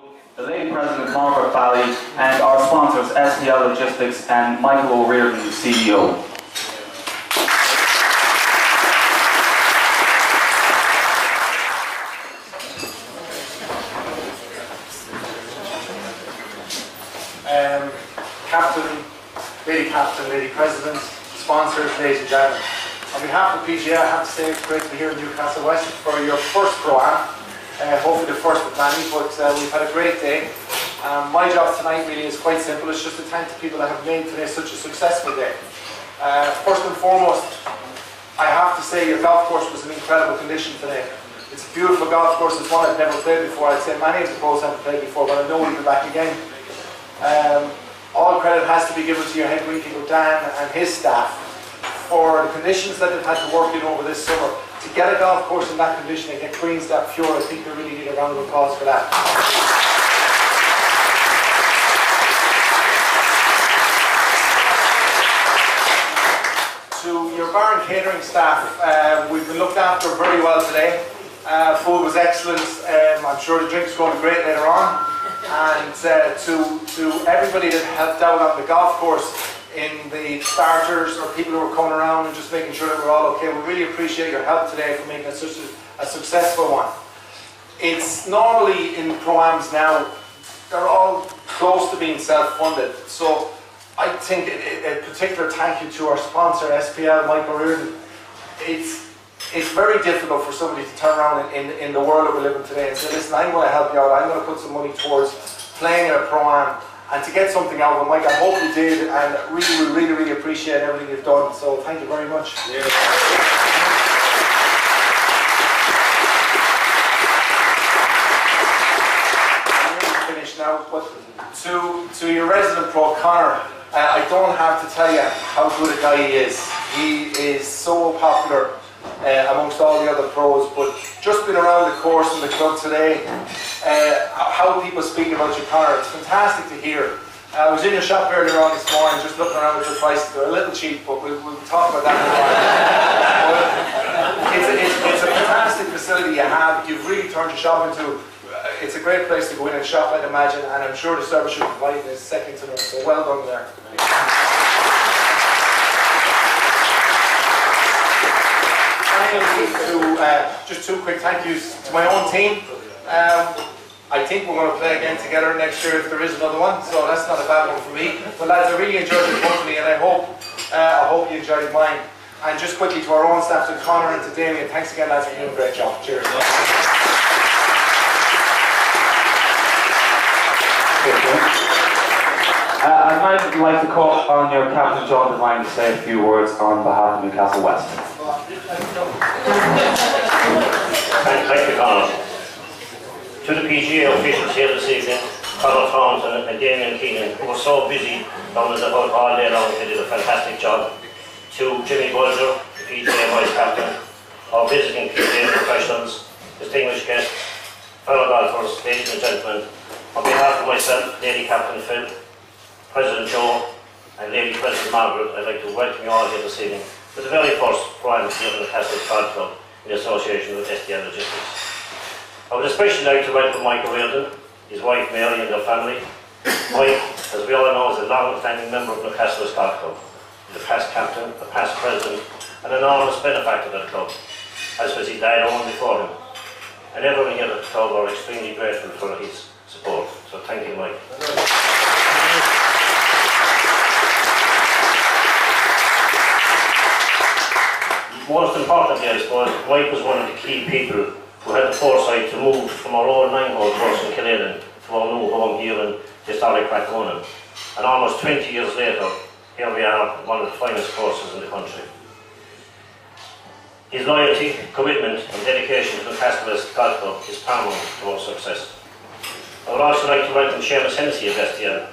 The Lady President of Margaret Valley, and our sponsors STL Logistics and Michael O'Riordan, the CEO. Captain, Lady President, sponsors, ladies and gentlemen. On behalf of PGA, I have to say it's great to be here in Newcastle West for your first Pro-Am. Hopefully the first with many, but we've had a great day. My job tonight really is quite simple. It's just to thank the people that have made today such a successful day. First and foremost, I have to say your golf course was in incredible condition today. It's a beautiful golf course. It's one I've never played before. I'd say many of the pros haven't played before, but I know we'll be back again. All credit has to be given to your head greenkeeper Dan and his staff for the conditions that they've had to work in over this summer. To get a golf course in that condition and get greens that pure, I think they really need a round of applause for that. To your bar and catering staff, we've been looked after very well today. Food was excellent. I'm sure the drinks are going to be great later on. And to everybody that helped out on the golf course in the starters or people who were coming around and just making sure that we're all okay, we really appreciate your help today for making it such a successful one. It's normally in Pro-Ams now, they're all close to being self-funded. So I think a particular thank you to our sponsor, SPL, Michael O'Riordan. It's very difficult for somebody to turn around in the world that we live in today and say, listen, I'm going to help you out, I'm going to put some money towards playing in a Pro-Am and to get something out of it. Mike, I hope you did, and really appreciate everything you've done, so thank you very much. Yeah. I'm finished now, but to your resident pro, Connor, I don't have to tell you how good a guy he is. He is so popular amongst all the other pros, but just been around the course and the club today, how people speak about you, Connor, it's fantastic to hear. I was in your shop earlier on this morning just looking around at your prices. They're a little cheap, but we'll talk about that in a while. It's a fantastic facility you have. You've really turned your shop into, it's a great place to go in and shop, I'd imagine, and I'm sure the service you're providing is second to none, so well done there. Just two quick thank yous to my own team. I think we're going to play again together next year if there is another one, so that's not a bad one for me. But lads, I really enjoyed the company, and I hope you enjoyed mine. And just quickly to our own staff, to Connor and to Damien, thanks again lads for doing a great job. Cheers. I'd like to call on your captain John Devine to say a few words on behalf of Newcastle West. Thank you, Conor. To the PGA officials here this evening, Conor Thompson and Damien Keenan, who were so busy down the boat all day long, they did a fantastic job. To Jimmy Bulger, the PGA Vice Captain, our visiting PGA professionals, distinguished guests, fellow golfers, ladies and gentlemen, on behalf of myself, Lady Captain Phil, President Joe, and Lady President Margaret, I'd like to welcome you all here this evening for the very first Pro-Am here in the Newcastle Golf Club in association with STL Logistics. I would especially like to welcome Mike O'Riordan, his wife Mary and their family. Mike, as we all know, is a long-standing member of Newcastle Golf Club. He's a past captain, a past president, and an enormous benefactor of the club, as was his dad owned before him. And everyone here at the club are extremely grateful for his support. So thank you, Mike. Most importantly, I suppose, Mike was one of the key people who had the foresight to move from our old 9-hole course in Killeen to our new home here in historic Rathconan. And almost 20 years later, here we are, one of the finest courses in the country. His loyalty, commitment and dedication to the Newcastle West Golf Club is paramount to our success. I would also like to welcome Seamus Hennessy of STL,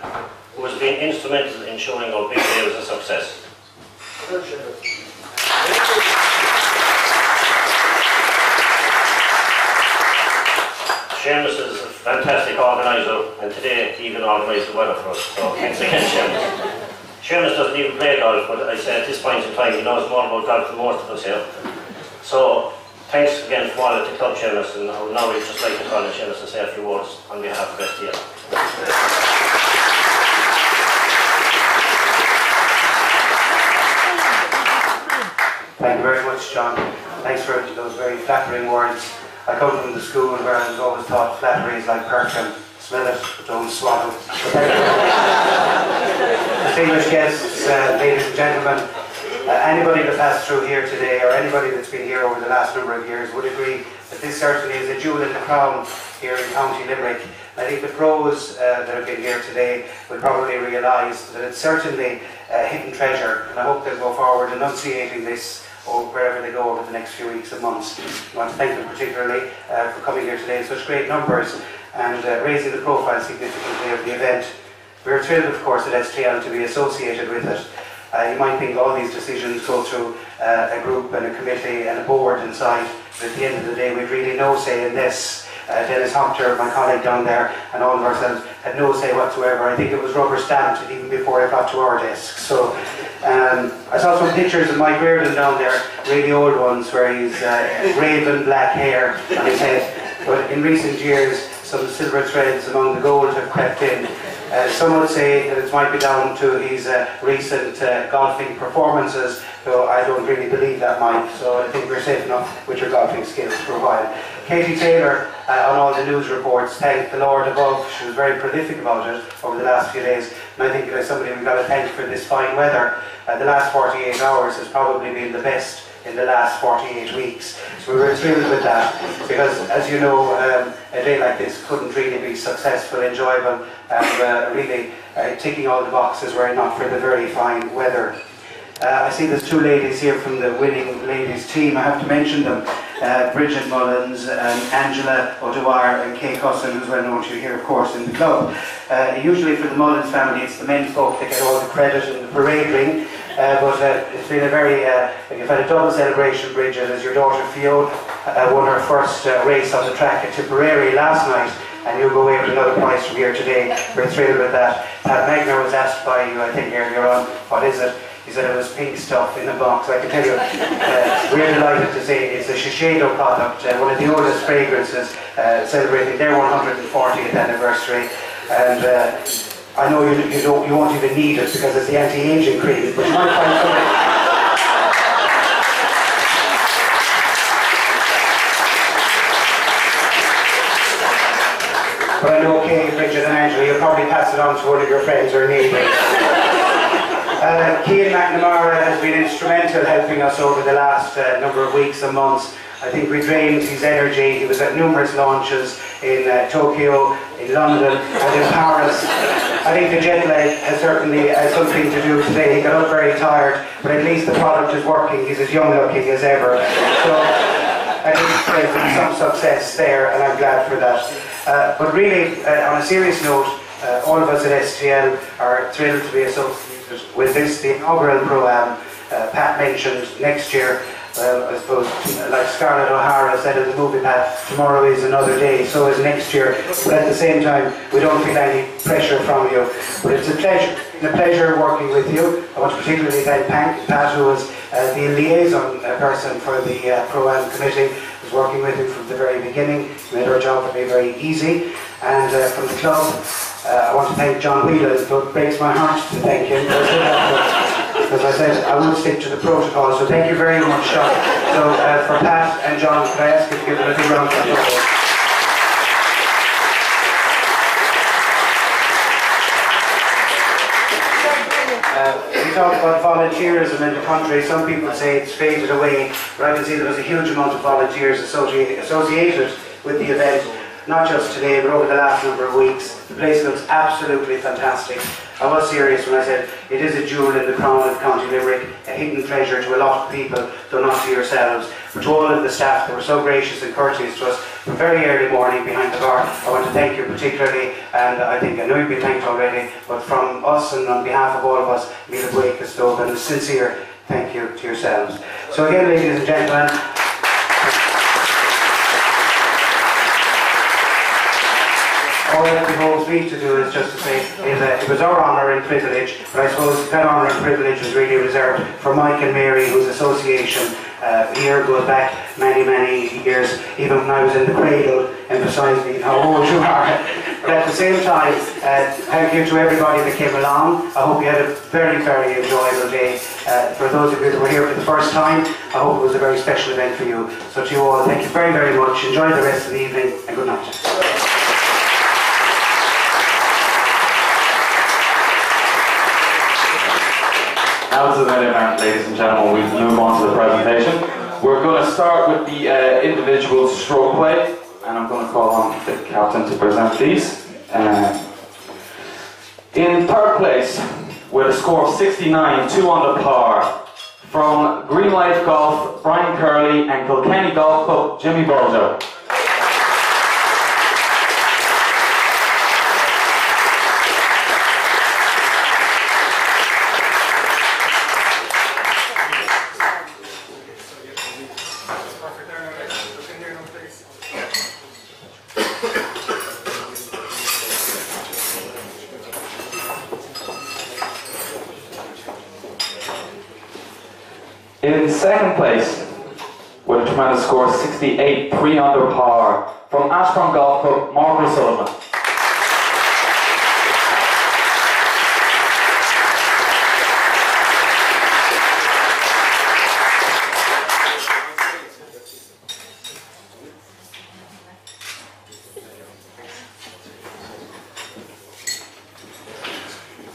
who has been instrumental in showing our big day was a success. Seamus is a fantastic organiser, and today he even organised the weather for us, so thanks again, Seamus. Seamus doesn't even play golf, but I say at this point in time he knows more about golf than most of us here. So Thanks again from all at the club, Seamus, and now we'd just like to call on Seamus and say a few words on behalf of STL. Thank you very much, John. Thanks for those very flattering words. I come from the school where I was always taught flattery is like perfume. Smell it, but don't swallow. Distinguished guests, ladies and gentlemen, anybody that passed through here today, or anybody that's been here over the last number of years, would agree that this certainly is a jewel in the crown here in County Limerick. I think the pros that have been here today will probably realise that it's certainly a hidden treasure, and I hope they'll go forward enunciating this wherever they go over the next few weeks and months. I want to thank them particularly for coming here today in such great numbers and raising the profile significantly of the event. We're thrilled, of course, at STL to be associated with it. You might think all these decisions go through a group and a committee and a board inside, but at the end of the day we've really no say in this. Dennis Hopter, my colleague down there, and all of ourselves had no say whatsoever. I think it was rubber stamped even before it got to our desk. So I saw some pictures of Mike Reardon down there, really old ones, where he's raven black hair on his head. But in recent years, some silver threads among the gold have crept in. Some would say that it might be down to his recent golfing performances, though I don't really believe that, Mike, so I think we're safe enough with your golfing skills for a while. Katie Taylor, on all the news reports, thanked the Lord above. She was very prolific about it over the last few days, and I think as somebody we've got to thank for this fine weather. The last 48 hours has probably been the best in the last 48 weeks. So we were thrilled with that, because as you know, a day like this couldn't really be successful, enjoyable, and really ticking all the boxes were it not for the very fine weather. I see there's two ladies here from the winning ladies team. I have to mention them. Bridget Mullins, Angela O'Dwyer and Kay Cusson, who's well known to you here, of course, in the club. Usually for the Mullins family, it's the men folk that get all the credit in the parade ring. But it's been a very, you've had a double celebration, Bridget, as your daughter Fiona won her first race on the track at Tipperary last night, and you'll go away with another prize from here today. We're thrilled with that. Pat Magner was asked by you, I think, earlier on, what is it? He said it was pink stuff in the box. I can tell you, we're delighted to say it's a Shiseido product, one of the oldest fragrances, celebrating their 140th anniversary. And I know you won't even need it because it's the anti-aging cream, but you might find something. But I know Kay, Bridget and Angela, you'll probably pass it on to one of your friends or neighbours. Cian McNamara has been instrumental helping us over the last number of weeks and months. I think we drained his energy. He was at numerous launches in Tokyo, in London and in Paris. I think the jet lag has certainly something to do today. He got up very tired, but at least the product is working. He's as young looking as ever. So I think there's been some success there, and I'm glad for that. But really, on a serious note, all of us at STL are thrilled to be associated with this, the inaugural Pro-Am. Pat mentioned next year, I suppose, like Scarlett O'Hara said in the movie, Pat, tomorrow is another day, so is next year. But at the same time, we don't feel any pressure from you. But it's a pleasure working with you. I want to particularly thank Pat, who was the liaison person for the Pro-Am committee, was working with him from the very beginning, made our job very, very easy. And from the club, I want to thank John Whelan, though it breaks my heart to thank him. As I said, I will stick to the protocol, so thank you very much, John. So for Pat and John, could I ask you to give them a big round of applause? We talk about volunteerism in the country. Some people say it's faded away, but I can see there was a huge amount of volunteers associated with the event. Not just today, but over the last number of weeks. The place looks absolutely fantastic. I was serious when I said it is a jewel in the crown of County Limerick, a hidden treasure to a lot of people, though not to yourselves. But to all of the staff that were so gracious and courteous to us from very early morning behind the bar, I want to thank you particularly, and I know you've been thanked already, but from us and on behalf of all of us, Míle Buíochas Stove, and a sincere thank you to yourselves. So again, ladies and gentlemen, all that behoves me to do is just to say it was our honour and privilege, but I suppose that honour and privilege was really reserved for Mike and Mary, whose association here goes back many, many years, even when I was in the cradle, emphasising how old you are. But at the same time, thank you to everybody that came along. I hope you had a very, very enjoyable day. For those of you that were here for the first time, I hope it was a very special event for you. So to you all, thank you very, very much. Enjoy the rest of the evening, and good night. Now this is an event, ladies and gentlemen. We move on to the presentation. We're going to start with the individual stroke play, and I'm going to call on the captain to present these. In third place, with a score of 69, 2 under par, from Green Life Golf, Brian Curley, and Kilkenny Golf Club, Jimmy Bolger. In second place, with a tremendous score of 68, 3 under par, from Ashbourne Golf Club, Mark O'Sullivan.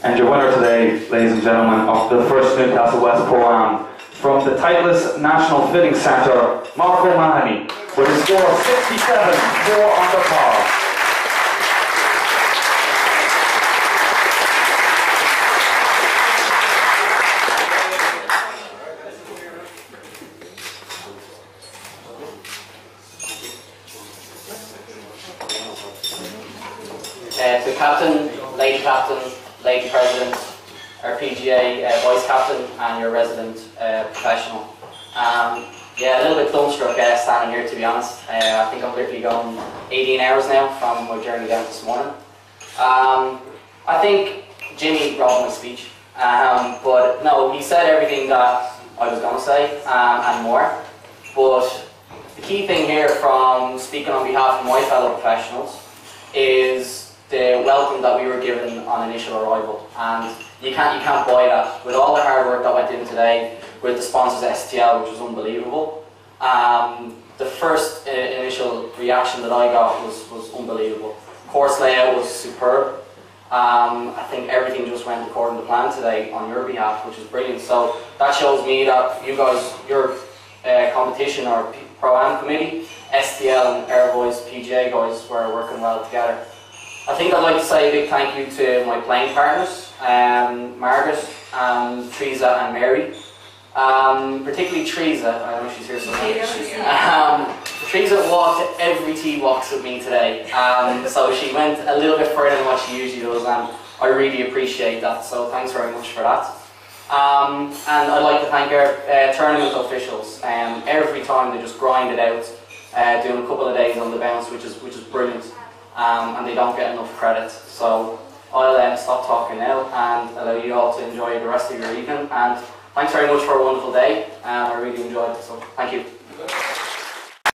And your winner today, ladies and gentlemen, of the first Newcastle West Pro-Am, from the Titleist National Fitting Centre, Mark O'Mahony, with a score of 67, 4 under par. The captain, lady president, our PGA vice captain, and your resident professional. Yeah, a little bit dumbstruck standing here, to be honest. I think I'm literally going 18 hours now from my journey down this morning. I think Jimmy wrote my speech, but no, he said everything that I was going to say and more. But the key thing here, from speaking on behalf of my fellow professionals, is the welcome that we were given on initial arrival, and you can't buy that. With all the hard work that went in today, with the sponsors STL, which was unbelievable. The first initial reaction that I got was unbelievable. Course layout was superb. I think everything just went according to plan today on your behalf, which is brilliant. So that shows me that you guys, your competition or Pro-Am committee, STL and Air Boys, PGA guys, were working well together. I think I'd like to say a big thank you to my playing partners, Margaret, Teresa and Mary. Particularly Teresa, I know she's here somewhere. Teresa walked every tee box with me today, so she went a little bit further than what she usually does, and I really appreciate that, so thanks very much for that. And I'd like to thank our tournament officials. Every time they just grind it out, doing a couple of days on the bounce, which is brilliant. And they don't get enough credit. So I'll stop talking now and allow you all to enjoy the rest of your evening. And thanks very much for a wonderful day. I really enjoyed it, so thank you.